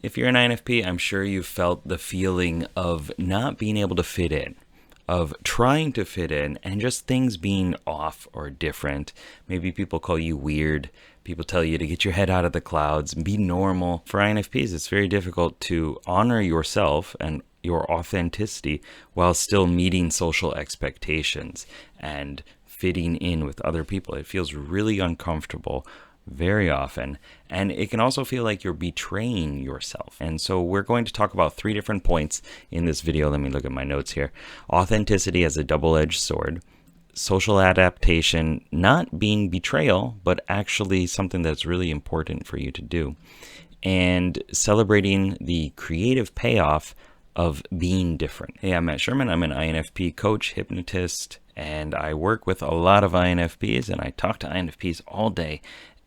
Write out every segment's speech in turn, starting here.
If you're an INFP, I'm sure you've felt the feeling of not being able to fit in, of trying to fit in, and just things being off or different. Maybe people call you weird. People tell you to get your head out of the clouds and be normal. For INFPs, it's very difficult to honor yourself and your authenticity while still meeting social expectations and fitting in with other people. It feels really uncomfortable very often, and it can also feel like you're betraying yourself. And so we're going to talk about 3 different points in this video. Let me look at my notes here. Authenticity as a double-edged sword, social adaptation not being betrayal, but actually something that's really important for you to do, and celebrating the creative payoff of being different. Hey, I'm Matt Sherman. I'm an INFP coach, hypnotist, and I work with a lot of INFPs, and I talk to INFPs all day.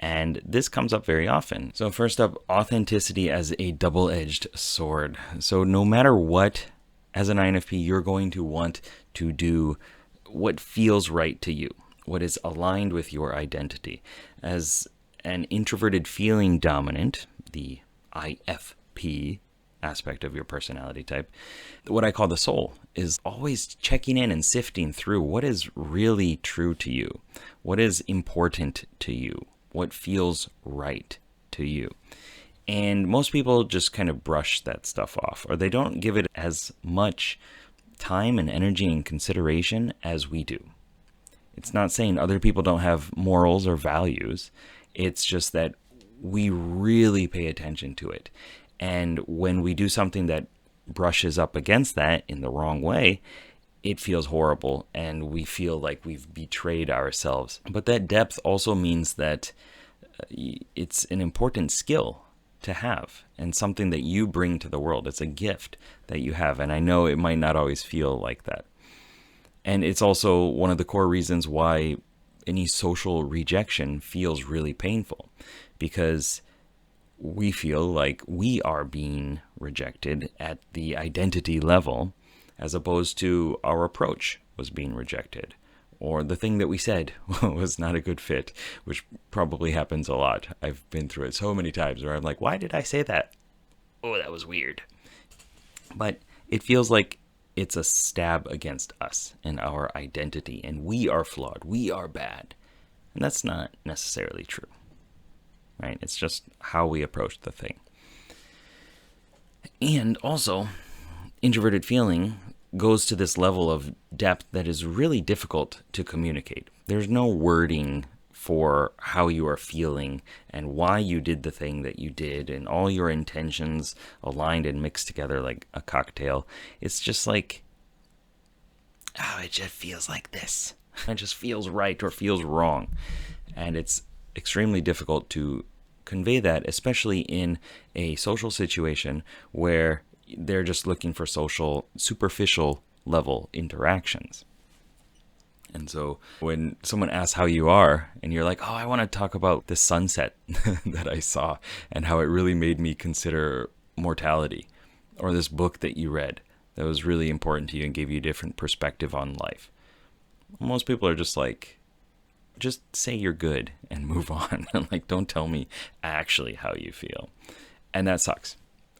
And this comes up very often. So first up, authenticity as a double-edged sword. So no matter what, as an INFP, you're going to want to do what feels right to you, what is aligned with your identity. As an introverted feeling dominant, the IFP aspect of your personality type, what I call the soul is always checking in and sifting through what is really true to you, what is important to you, what feels right to you. And most people just kind of brush that stuff off, or they don't give it as much time and energy and consideration as we do. It's not saying other people don't have morals or values. It's just that we really pay attention to it. And when we do something that brushes up against that in the wrong way, it feels horrible and we feel like we've betrayed ourselves. But that depth also means that it's an important skill to have and something that you bring to the world. It's a gift that you have. And I know it might not always feel like that. And it's also one of the core reasons why any social rejection feels really painful, because we feel like we are being rejected at the identity level, as opposed to our approach was being rejected, or the thing that we said was not a good fit, which probably happens a lot. I've been through it so many times where I'm like, why did I say that? Oh, that was weird. But it feels like it's a stab against us and our identity, and we are flawed, we are bad. And that's not necessarily true, right? It's just how we approach the thing. And also, introverted feeling goes to this level of depth that is really difficult to communicate. There's no wording for how you are feeling and why you did the thing that you did, and all your intentions aligned and mixed together like a cocktail. It's just like, oh, it just feels like this. It just feels right or feels wrong. And it's extremely difficult to convey that, especially in a social situation where they're just looking for social, superficial level interactions. And so when someone asks how you are, and you're like, oh, I want to talk about the sunset that I saw and how it really made me consider mortality, or this book that you read that was really important to you and gave you a different perspective on life. Most people are just like, just say you're good and move on. Like, don't tell me actually how you feel. And that sucks.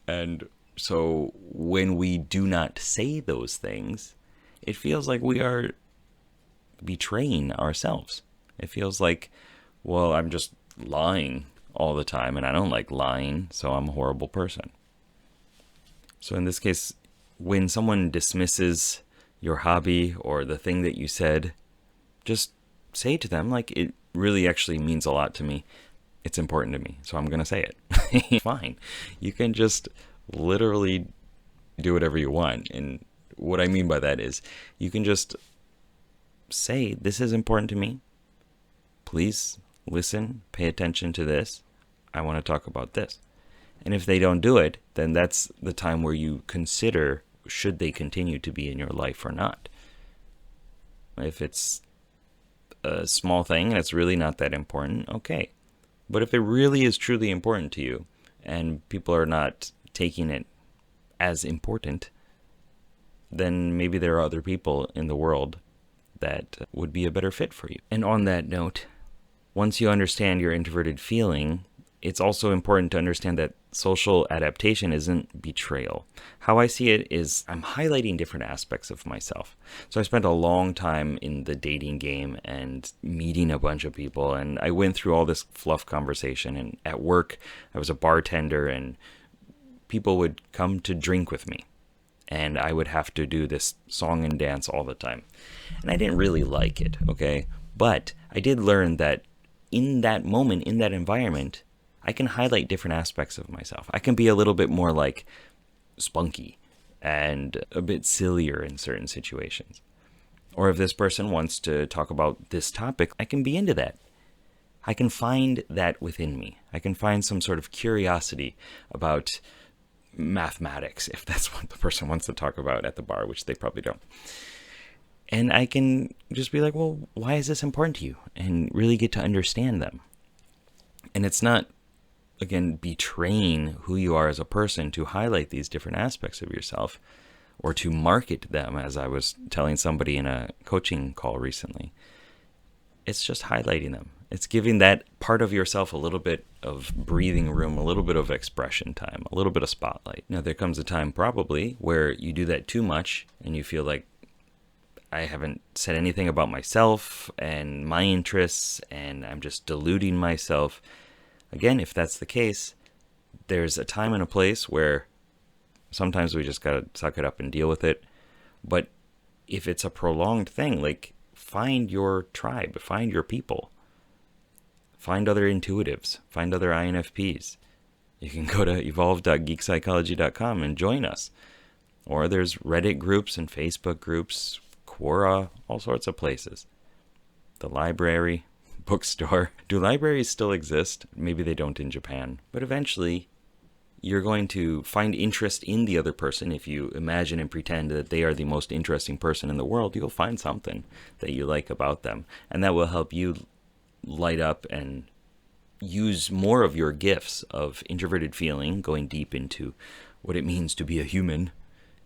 And so when we do not say those things, it feels like we are betraying ourselves. It feels like, well, I'm just lying all the time, and I don't like lying, so I'm a horrible person. So in this case, when someone dismisses your hobby or the thing that you said, just say to them, like, it really actually means a lot to me. It's important to me, so I'm going to say it. Fine. You can just literally do whatever you want. And what I mean by that is you can just say, this is important to me. Please listen, pay attention to this. I want to talk about this. And if they don't do it, then that's the time where you consider, should they continue to be in your life or not? If it's a small thing and it's really not that important, okay. But if it really is truly important to you and people are not taking it as important, then maybe there are other people in the world that would be a better fit for you. And on that note, once you understand your introverted feeling it's also important to understand that social adaptation isn't betrayal. How I see it is I'm highlighting different aspects of myself. So I spent a long time in the dating game and meeting a bunch of people, and I went through all this fluff conversation. And at work, I was a bartender, and people would come to drink with me. And I would have to do this song and dance all the time. And I didn't really like it, okay? But I did learn that in that moment, in that environment, I can highlight different aspects of myself. I can be a little bit more like spunky and a bit sillier in certain situations. Or if this person wants to talk about this topic, I can be into that. I can find that within me. I can find some sort of curiosity about mathematics, if that's what the person wants to talk about at the bar, which they probably don't. And I can just be like, well, why is this important to you? And really get to understand them. And it's not, again, betraying who you are as a person to highlight these different aspects of yourself or to market them, as I was telling somebody in a coaching call recently. It's just highlighting them. It's giving that part of yourself a little bit of breathing room, a little bit of expression time, a little bit of spotlight. Now, there comes a time probably where you do that too much and you feel like, I haven't said anything about myself and my interests, and I'm just deluding myself. Again, if that's the case, there's a time and a place where sometimes we just gotta suck it up and deal with it. But if it's a prolonged thing, like, find your tribe, find your people, find other intuitives, find other INFPs. You can go to evolve.geekpsychology.com and join us. Or there's Reddit groups and Facebook groups, Quora, all sorts of places. The library, bookstore. Do libraries still exist? Maybe they don't in Japan. But eventually, you're going to find interest in the other person. If you imagine and pretend that they are the most interesting person in the world, you'll find something that you like about them. And that will help you light up and use more of your gifts of introverted feeling, going deep into what it means to be a human,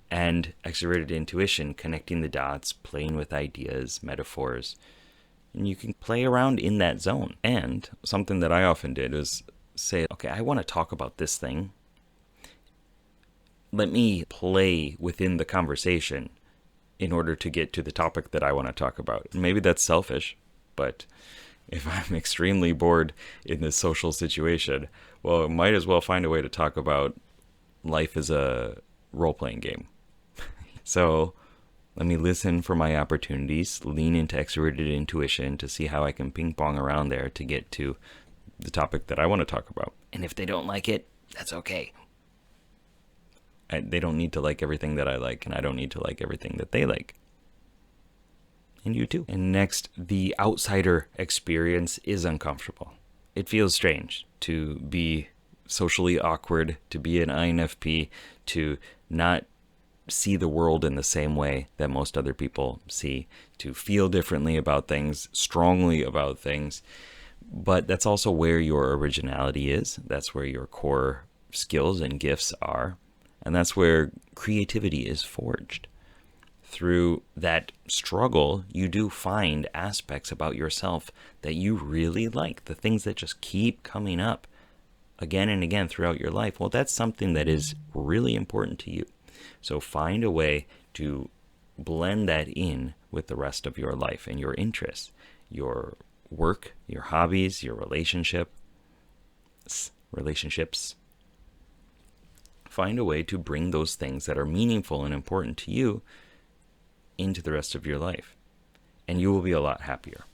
and extroverted intuition, connecting the dots, playing with ideas, metaphors. And you can play around in that zone. And something that I often did was say, okay, I want to talk about this thing. Let me play within the conversation in order to get to the topic that I want to talk about. Maybe that's selfish, but if I'm extremely bored in this social situation, well, I might as well find a way to talk about life as a role-playing game. So let me listen for my opportunities, lean into extroverted intuition to see how I can ping pong around there to get to the topic that I want to talk about. And if they don't like it, that's okay. They don't need to like everything that I like, and I don't need to like everything that they like. And you too. And next, the outsider experience is uncomfortable. It feels strange to be socially awkward, to be an INFP, to not see the world in the same way that most other people see, to feel differently about things, strongly about things. But that's also where your originality is. That's where your core skills and gifts are. And that's where creativity is forged. Through that struggle, you do find aspects about yourself that you really like, the things that just keep coming up again and again throughout your life. Well, that's something that is really important to you. So find a way to blend that in with the rest of your life and your interests, your work, your hobbies, your relationships. Find a way to bring those things that are meaningful and important to you into the rest of your life, and you will be a lot happier.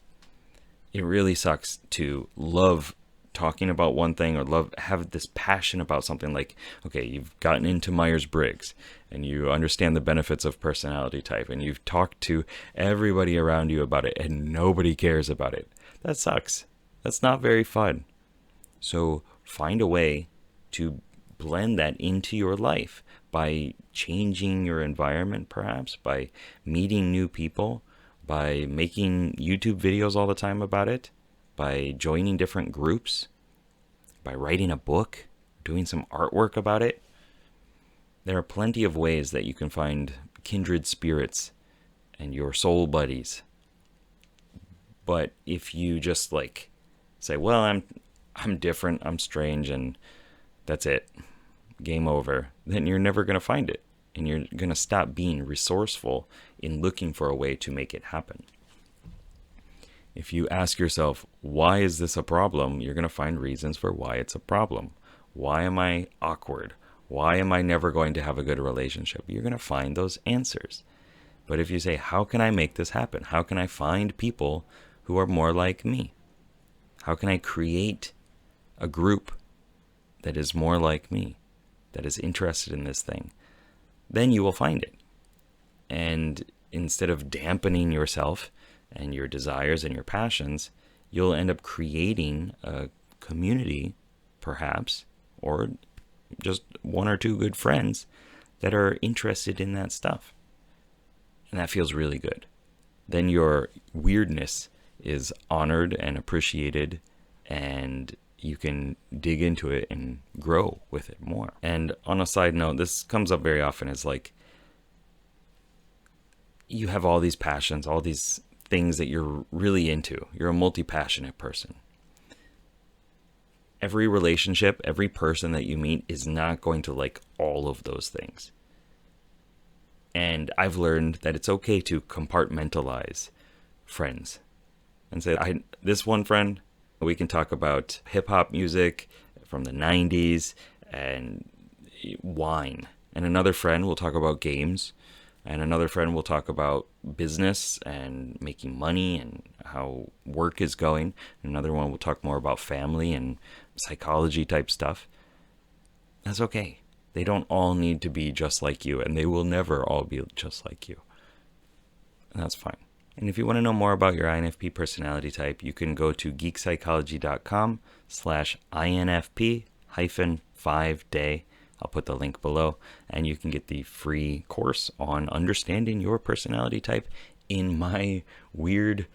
It really sucks to love talking about one thing or have this passion about something. Like, okay, you've gotten into Myers-Briggs and you understand the benefits of personality type, and you've talked to everybody around you about it and nobody cares about it. That sucks. That's not very fun. So find a way to blend that into your life by changing your environment, perhaps by meeting new people, by making YouTube videos all the time about it, by joining different groups, by writing a book, doing some artwork about it. There are plenty of ways that you can find kindred spirits and your soul buddies. But if you just say, well, I'm different, I'm strange, and that's it, game over, then you're never going to find it. And you're going to stop being resourceful in looking for a way to make it happen. If you ask yourself, why is this a problem? You're going to find reasons for why it's a problem. Why am I awkward? Why am I never going to have a good relationship? You're going to find those answers. But if you say, how can I make this happen? How can I find people who are more like me? How can I create a group that is more like me, that is interested in this thing? Then you will find it. And instead of dampening yourself and your desires and your passions, you'll end up creating a community, perhaps, or just one or two good friends that are interested in that stuff. And that feels really good. Then your weirdness is honored and appreciated, and you can dig into it and grow with it more. And on a side note, this comes up very often, is like, you have all these passions, all these things that you're really into. You're a multi-passionate person. Every relationship, every person that you meet is not going to like all of those things. And I've learned that it's okay to compartmentalize friends and say, this one friend, we can talk about hip hop music from the 90s and wine. And another friend will talk about games. And another friend will talk about business and making money and how work is going. Another one will talk more about family and psychology type stuff. That's okay. They don't all need to be just like you, and they will never all be just like you. And that's fine. And if you want to know more about your INFP personality type, you can go to geekpsychology.com/INFP-5day. I'll put the link below, and you can get the free course on understanding your personality type in my weird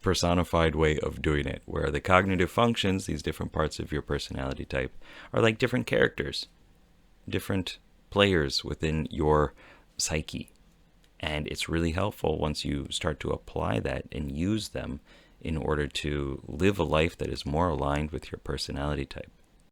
personified way of doing it, where the cognitive functions, these different parts of your personality type, are like different characters, different players within your psyche. And it's really helpful once you start to apply that and use them in order to live a life that is more aligned with your personality type.